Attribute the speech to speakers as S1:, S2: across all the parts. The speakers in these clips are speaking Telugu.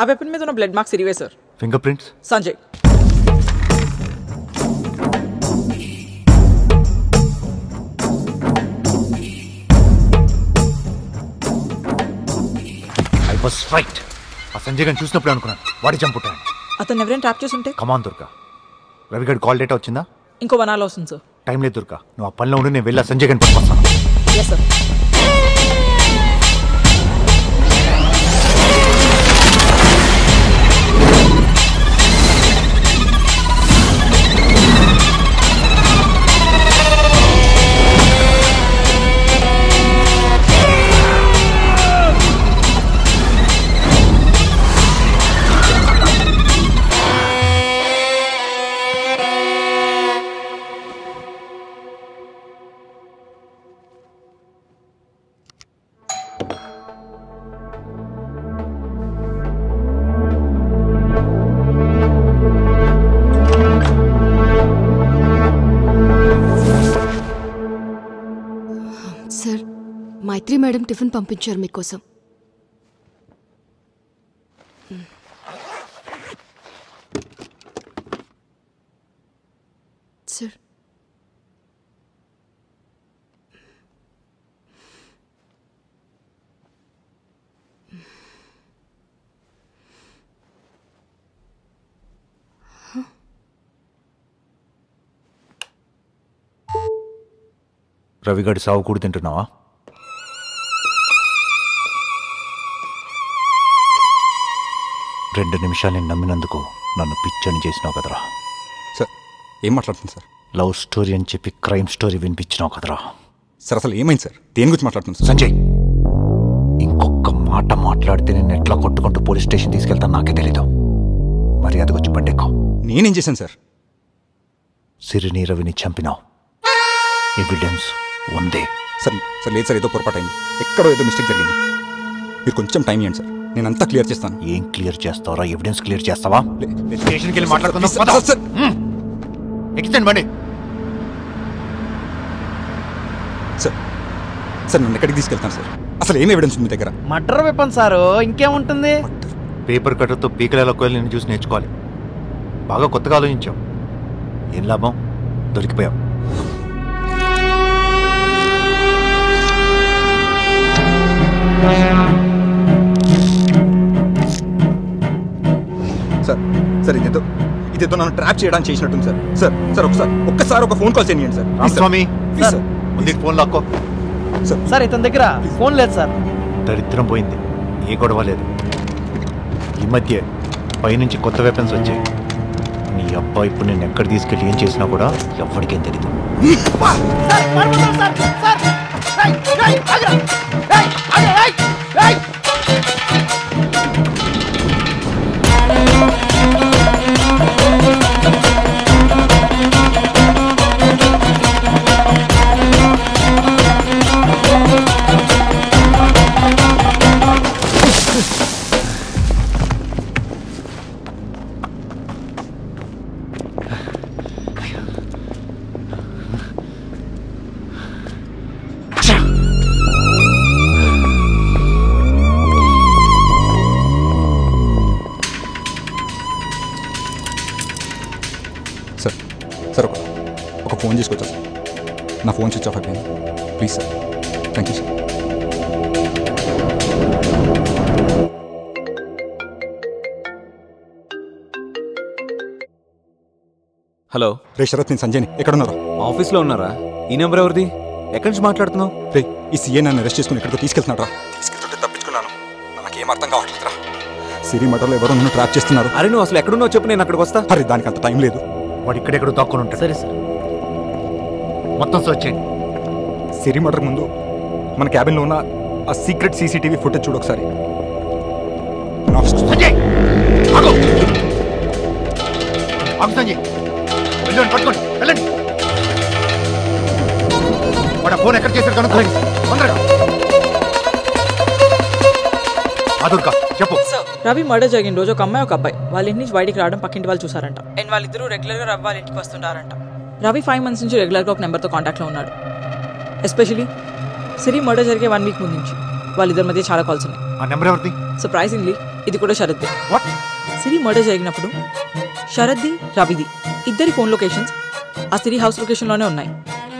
S1: ఆ వెపన్ మీద ఉన్న బ్లడ్ మార్క్స్ ఇరివే sir.
S2: Finger prints?
S1: Sanjay.
S2: I was right. ఆ సంజయ్ గారిని చూసినప్పుడు అనుకున్నాను వాడి చంపుతాను.
S1: అతను ఎవరైనా ట్రాప్ చేసి ఉంటే?
S2: కమాన్ దుర్గా. రవిగడ్ కాల్ డేటా వచ్చిందా?
S1: ఇంకో 1 hour వస్తుంది సార్.
S2: టైం లేదు దుర్గా, నువ్వు ఆ పనిలో ఉండి నేను వెళ్ళి సంజయ్ గారిని పట్టుకొస్తాను.
S1: Yes sir.
S3: Sir, Maitri madam tiffin పంపించారు మీకోసం. సార్,
S2: రవిగడ్ సాగు కూడా తింటున్నావా? రెండు నిమిషాలు నేను నమ్మినందుకు నన్ను పిచ్చని చేసినావు కదరా.
S4: సార్ ఏం మాట్లాడుతుంది సార్?
S2: లవ్ స్టోరీ అని చెప్పి క్రైమ్ స్టోరీ వినిపించినావు కదరా.
S4: సార్ అసలు ఏమైంది సార్? దేని గురించి మాట్లాడుతుంది సార్?
S2: సంజయ్, ఇంకొక మాట మాట్లాడితే నేను ఎట్లా కొట్టుకుంటూ పోలీస్ స్టేషన్ తీసుకెళ్తాను నాకే తెలీదు. మరి అది వచ్చి బండెక్కో.
S4: నేనేం చేశాను సార్?
S2: సిరిని రవిని చంపినావు. ఎవిడెన్స్ ఉందే.
S4: సార్ సార్ లేదు సార్, ఏదో పొరపాటైంది, ఎక్కడో ఏదో మిస్టేక్ జరిగింది. మీరు కొంచెం టైం ఇవ్వండి సార్, నేను అంతా క్లియర్ చేస్తాను.
S2: ఏం క్లియర్ చేస్తావరా? ఎవిడెన్స్ క్లియర్ చేస్తావా? స్టేషన్కి వెళ్ళి మాట్లాడుకుందాం.
S4: సార్
S2: ఎక్స్టెండ్ బండి.
S4: సార్ సార్ నన్ను ఎక్కడికి తీసుకెళ్తాను సార్? అసలు ఏం ఎవిడెన్స్ ఉంది మీ దగ్గర?
S5: మర్డర్ వెపన్ సారు, ఇంకేముంటుంది?
S2: పేపర్ కట్టర్తో పీకల నేను చూసి నేర్చుకోవాలి. బాగా కొత్తగా ఆలోచించావు. ఏం లాభం? దొరికిపోయావు.
S4: సార్ సార్ ఇదేదో నన్ను ట్రాప్ చేయడానికి చేసినట్టుంది సార్. సార్ సార్ ఒక్కసారి ఒక ఫోన్ కాల్ చేయండి సార్.
S2: రామస్వామి,
S4: ప్లీజ్ సార్,
S2: ముందు ఫోన్ లాక్కో.
S5: సార్ ఇతని దగ్గర ఫోన్ లేదు సార్.
S2: దరిద్రం పోయింది, ఏ గొడవ లేదు. ఈ మధ్య పైనుంచి కొత్త వెపన్స్ వచ్చాయి. నీ అబ్బా ఇప్పుడు నేను ఎక్కడ తీసుకెళ్ళి ఏం చేసినా కూడా ఎవ్వడికేం తెలీదు.
S4: సార్ ఒక ఫోన్ చేసుకొచ్చా సార్, నా ఫోన్ స్విచ్ ఆఫ్ అయిపోయింది. Please sir, thank you sir.
S6: Hello
S4: రే శరత్, నేను సంజయ్ని. ఎక్కడున్నారా?
S6: ఆఫీస్లో ఉన్నారా? ఈ నెంబర్ ఎవరిది? ఎక్కడి నుంచి మాట్లాడుతున్నావు?
S4: రే ఈ సీఏ నన్ను అరెస్ట్ చేసుకుని ఎక్కడికో తీసుకెళ్తున్నాడు రా. తీసుకెళ్తుంటే తప్పించుకున్నాను. నాకేం అర్థం కావట్లేదురా. సిరి మటర్లో ఎవరో నన్ను ట్రాప్ చేస్తున్నారు.
S6: అరే నువ్వు అసలు ఎక్కడున్నావు చెప్పు, నేను అక్కడికి వస్తా.
S4: అరే దానికి అంత టైం లేదు.
S2: వాడు ఇక్కడెక్కడ దాక్కుని ఉంటాడు.
S5: సరే సార్,
S2: మొత్తం సర్చ్ చేయండి.
S4: సిరి మటర్ ముందు మన క్యాబిన్లో ఉన్న ఆ సీక్రెట్ సీసీటీవీ ఫుటేజ్ చూడు ఒకసారి.
S2: సంజయ్ ఆగు, ఆగు సంజయ్, వెళ్ళండి, పట్టుకోండి, వెళ్ళండి. వాడు ఫోన్ ఎక్కడ చేశారు కనుక్కోండి తొందరగా. దుర్గా చెప్పు.
S1: రవి మర్డర్ జరిగిన రోజు ఒక అమ్మాయి ఒక అబ్బాయి వాళ్ళ ఇంటి నుంచి బయటికి రావడం పక్కింటి వాళ్ళు చూసారంట. అండ్ వాళ్ళిద్దరూ రెగ్యులర్గా రవి వాళ్ళ ఇంటికి వస్తుంటారంట. రవి 5 months నుంచి రెగ్యులర్గా ఒక నెంబర్తో కాంటాక్ట్లో ఉన్నాడు. ఎస్పెషలీ సిరి మర్డర్ జరిగే 1 week ముందు నుంచి వాళ్ళిద్దరి మధ్య చాలా కాల్స్ ఉన్నాయి.
S2: ఆ నెంబర్ ఎవరిది?
S1: సర్ప్రైజింగ్లీ ఇది కూడా శరత్దే.
S2: వాట్?
S1: సిరి మర్డర్ జరిగినప్పుడు శరత్ది రవిది ఇద్దరి ఫోన్ లొకేషన్స్ ఆ సిరి హౌస్ లొకేషన్లోనే ఉన్నాయి.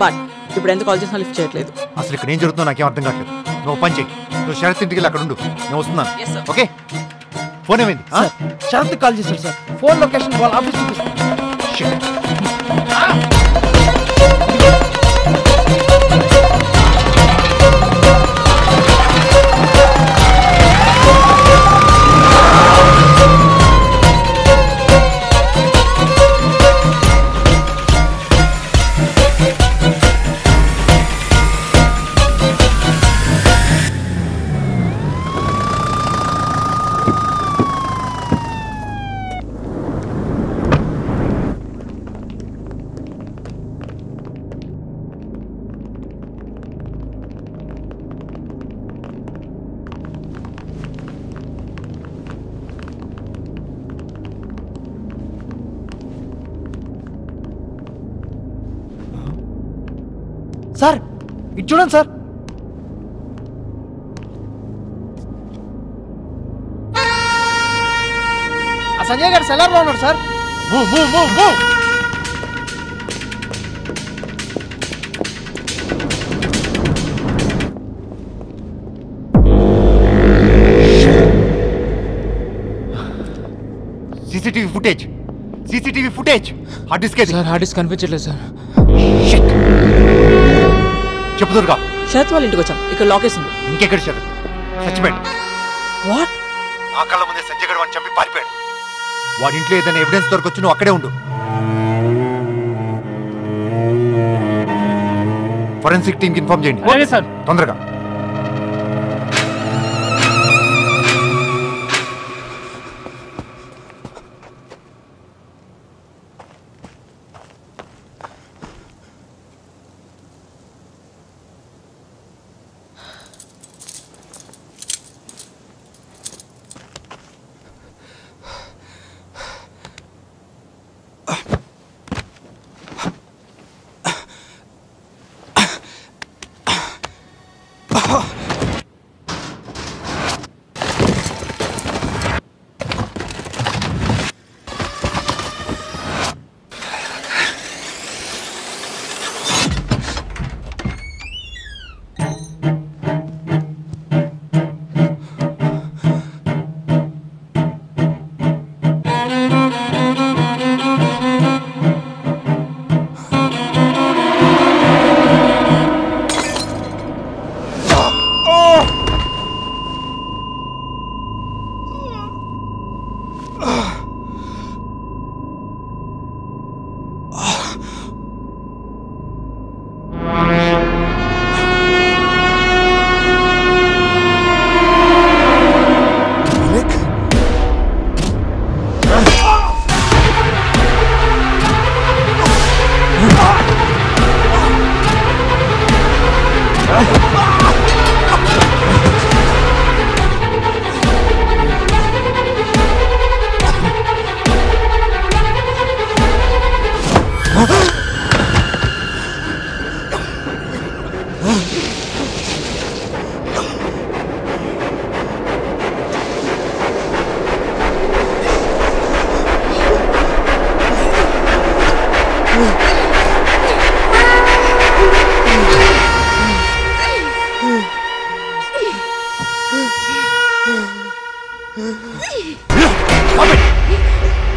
S1: బట్ ఇప్పుడు ఎంత కాల్ చేసినా లిఫ్ట్ చేయట్లేదు.
S2: అసలు ఇక్కడ ఏం జరుగుతుందో నాకేం అర్థం కావట్లేదు. నువ్వు పని చెయ్యి, నువ్వు శరత్ ఇంటికి వెళ్ళి అక్కడ ఉండు, నేను వస్తున్నాను.
S1: Yes, sir.
S2: ఓకే? ఫోన్ ఏమైంది?
S5: సార్ శరత్ కాల్ చేశారు సార్. ఫోన్ లొకేషన్ వాళ్ళ ఆఫీస్ చూపిస్తాను.
S2: Shit.
S5: సార్ ఇది చూడండి సార్. ఆ సంజయ్ గారు సెలర్లో ఉన్నాడు sir.
S2: Move, move, move, move. CCTV footage. Hard disk ఏది?
S7: సార్ హార్డ్ డిస్క్ కనిపించట్లేదు సార్.
S2: Shit. చెప్పు దుర్గా.
S1: శరత్ వాళ్ళ ఇంటికి వచ్చాం. ఇక్కడ లాకేస్ ఉంది.
S2: ఇంకెక్కడ శరత్? చచ్చిపోయాడు.
S1: వాట్?
S2: ఆ కళ్ళ ముందే సంజయ్ గడ్ వాడిని చంపి పారిపోయాడు. వాడి ఇంట్లో ఏదైనా ఎవిడెన్స్ దొరకొచ్చు, నువ్వు అక్కడే ఉండు. ఫోరెన్సిక్ టీమ్ కి ఇన్ఫార్మ్ చేయండి.
S5: సార్.
S2: తొందరగా.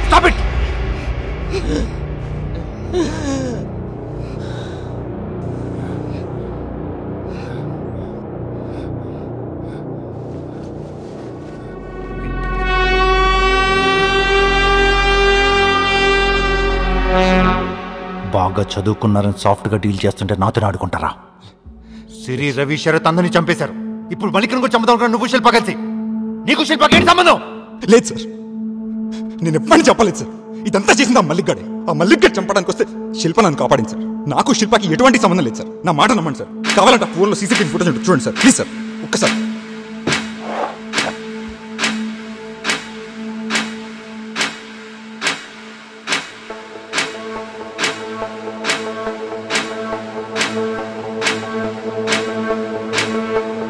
S2: Stop it! బాగా చదువుకున్నారని సాఫ్ట్గా డీల్ చేస్తుంటే నాతో ఆడుకుంటారా? సిరి, రవి, శరత్ అందరినీ చంపేశారు. ఇప్పుడు మల్లికను కూడా చంపుతావు. నువ్వు శిల్ప కలిసి, నీకు శిల్పకి ఏంటి సంబంధం?
S4: లేదు సార్, నేను ఎప్పటిని చెప్పలేదు సార్. ఇదంతా చేసింది ఆ మల్లిక్ గడే. ఆ మల్లిక్ గడ్ చంపడానికి వస్తే శిల్ప నన్ను కాపాడింది సార్. నాకు శిల్పకి ఎటువంటి సంబంధం లేదు సార్. నా మాట నమ్మండి సార్. కావాలంటే ఫోన్లో సీసీటీవీ ఫుటేజ్ ఉంటుంది, చూడండి సార్. ప్లీజ్ సార్, ఒక్కసారి.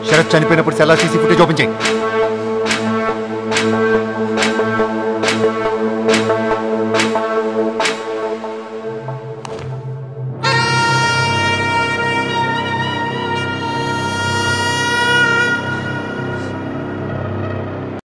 S2: శరత్ చనిపోయినప్పుడు సెల్లా సీసీ ఫుటేజ్ ఓపెన్ చేయి.